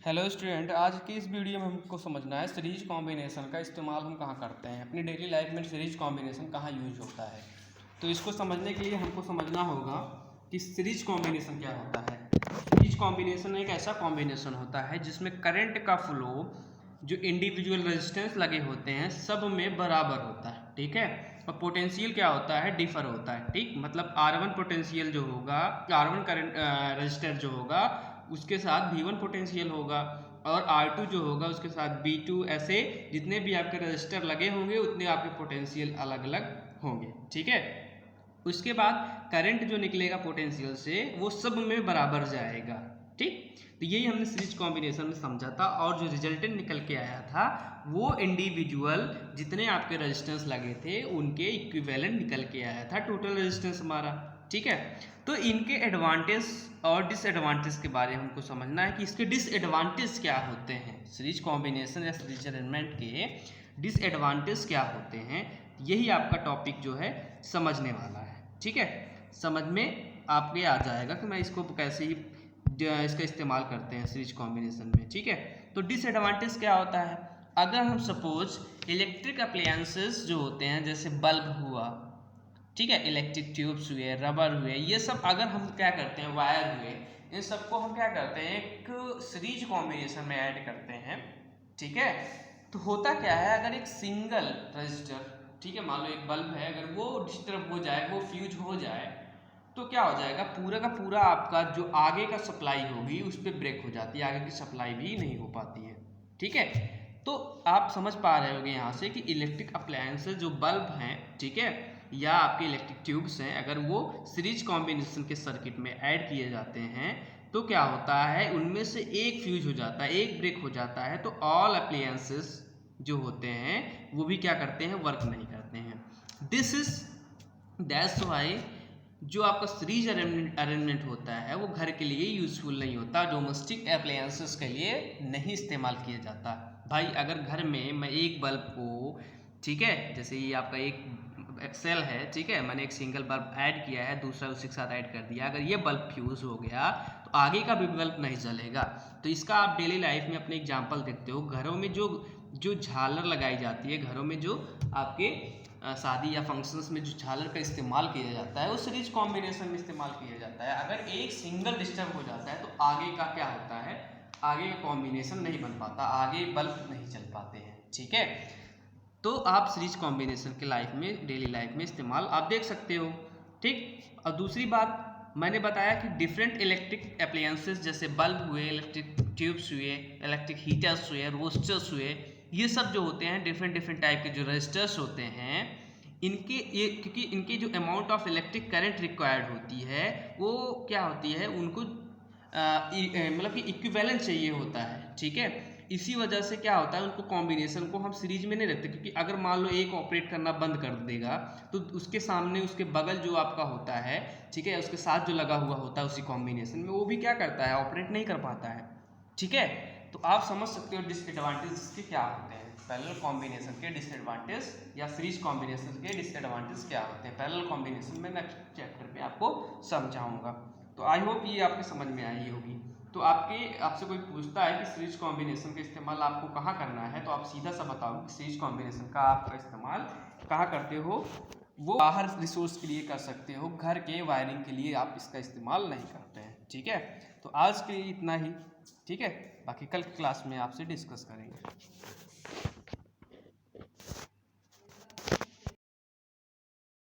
Hello student, आज की इस वीडियो में हमको समझना है सीरीज कॉम्बिनेशन का इस्तेमाल हम कहाँ करते हैं। अपनी डेली लाइफ में सीरीज कॉम्बिनेशन कहाँ यूज होता है। तो इसको समझने के लिए हमको समझना होगा कि सीरीज कॉम्बिनेशन क्या होता है। सीरीज कॉम्बिनेशन एक ऐसा कॉम्बिनेशन होता है जिसमें करंट का फ्लो जो इंडिविजुअल रेजिस्टेंस लगे होते हैं सब में बराबर होता है, ठीक है। और पोटेंशियल क्या होता है, डिफर होता है, ठीक। मतलब R1 पोटेंशियल जो होगा, R1 करंट रजिस्टर जो होगा उसके साथ V1 पोटेंशियल होगा, और R2 जो होगा उसके साथ V2, ऐसे जितने भी आपके रजिस्टर लगे होंगे उतने आपके पोटेंशियल अलग अलग होंगे, ठीक है। उसके बाद करंट जो निकलेगा पोटेंशियल से वो सब में बराबर जाएगा, ठीक। तो यही हमने सीरीज कॉम्बिनेशन में समझा था, और जो रिजल्टेंट निकल के आया था वो इंडिविजुअल जितने आपके रेजिस्टेंस लगे थे उनके इक्विवेलेंट निकल के आया था टोटल रेजिस्टेंस हमारा, ठीक है। तो इनके एडवांटेज और डिसएडवांटेज के बारे में हमको समझना है कि इसके डिसएडवांटेज क्या होते हैं। सीरीज कॉम्बिनेशन या सीरीज अरेंजमेंट के डिसएडवांटेज क्या होते हैं, यही आपका टॉपिक जो है समझने वाला है, ठीक है। समझ में आपके आ जाएगा कि मैं इसको कैसे ही इसका इस्तेमाल करते हैं सीरीज कॉम्बिनेशन में, ठीक है। तो डिसएडवांटेज क्या होता है, अगर हम सपोज इलेक्ट्रिक अप्लायंसेस जो होते हैं जैसे बल्ब हुआ, ठीक है, इलेक्ट्रिक ट्यूब्स हुए, रबर हुए, ये सब अगर हम क्या करते हैं, वायर हुए, इन सबको हम क्या करते हैं एक सीरीज कॉम्बिनेशन में ऐड करते हैं, ठीक है। तो होता क्या है, अगर एक सिंगल रजिस्टर, ठीक है, मान लो एक बल्ब है, अगर वो डिस्टर्ब हो जाए, वो फ्यूज हो जाए, तो क्या हो जाएगा, पूरा का पूरा आपका जो आगे का सप्लाई होगी उस पर ब्रेक हो जाती है, आगे की सप्लाई भी नहीं हो पाती है, ठीक है। तो आप समझ पा रहे होंगे यहाँ से कि इलेक्ट्रिक अप्लायंसेस जो बल्ब हैं, ठीक है, या आपके इलेक्ट्रिक ट्यूब्स हैं, अगर वो सीरीज कॉम्बिनेशन के सर्किट में ऐड किए जाते हैं तो क्या होता है, उनमें से एक फ्यूज हो जाता है, एक ब्रेक हो जाता है, तो ऑल अप्लायंसेस जो होते हैं वो भी क्या करते हैं, वर्क नहीं करते हैं। दिस इज दैट्स वाई जो आपका सीरीज अरेंजमेंट होता है वो घर के लिए यूजफुल नहीं होता, डोमेस्टिक अप्लायंसेस के लिए नहीं इस्तेमाल किया जाता। भाई अगर घर में मैं एक बल्ब को, ठीक है, जैसे ये आपका एक एक्सेल है, ठीक है, मैंने एक सिंगल बल्ब ऐड किया है, दूसरा उसी के साथ ऐड कर दिया, अगर ये बल्ब फ्यूज हो गया तो आगे का भी बल्ब नहीं जलेगा। तो इसका आप डेली लाइफ में अपने एग्जाम्पल देखते हो, घरों में जो जो झालर लगाई जाती है, घरों में जो आपके शादी या फंक्शंस में जो झालर का इस्तेमाल किया जाता है वो सीरीज कॉम्बिनेशन में इस्तेमाल किया जाता है। अगर एक सिंगल डिस्टर्ब हो जाता है तो आगे का क्या होता है, आगे का कॉम्बिनेशन नहीं बन पाता, आगे बल्ब नहीं चल पाते हैं, ठीक है। तो आप सीरीज कॉम्बिनेशन के लाइफ में, डेली लाइफ में इस्तेमाल आप देख सकते हो, ठीक। और दूसरी बात मैंने बताया कि डिफरेंट इलेक्ट्रिक अप्लायंसेस जैसे बल्ब हुए, इलेक्ट्रिक ट्यूब्स हुए, इलेक्ट्रिक हीटर्स हुए, रोस्टर्स हुए, ये सब जो होते हैं डिफरेंट टाइप के जो रजिस्टर्स होते हैं, इनके ये क्योंकि इनकी जो amount of electric current required होती है वो क्या होती है, उनको मतलब कि इक्विवेलेंट चाहिए होता है, ठीक है। इसी वजह से क्या होता है, उनको कॉम्बिनेशन को हम सीरीज में नहीं रखते, क्योंकि अगर मान लो एक ऑपरेट करना बंद कर देगा तो उसके सामने उसके बगल जो आपका होता है, ठीक है, उसके साथ जो लगा हुआ होता है उसी कॉम्बिनेशन में, वो भी क्या करता है, ऑपरेट नहीं कर पाता है, ठीक है। तो आप समझ सकते हो डिसएडवांटेज इसके क्या होते हैं, पैरेलल कॉम्बिनेशन के डिसएडवांटेज या सीरीज कॉम्बिनेशन के डिसएडवांटेज क्या होते हैं। पैरेलल कॉम्बिनेशन में नेक्स्ट चैप्टर पे आपको समझाऊंगा। तो आई होप ये आपके समझ में आई होगी। तो आपसे कोई पूछता है कि सीरीज कॉम्बिनेशन का इस्तेमाल आपको कहाँ करना है, तो आप सीधा सा बताओ कि सीरीज कॉम्बिनेशन का आपका इस्तेमाल कहाँ करते हो। वो बाहर रिसोर्स के लिए कर सकते हो, घर के वायरिंग के लिए आप इसका इस्तेमाल नहीं करते हैं, ठीक है। तो आज के लिए इतना ही, ठीक है, बाकी कल की क्लास में आपसे डिस्कस करेंगे।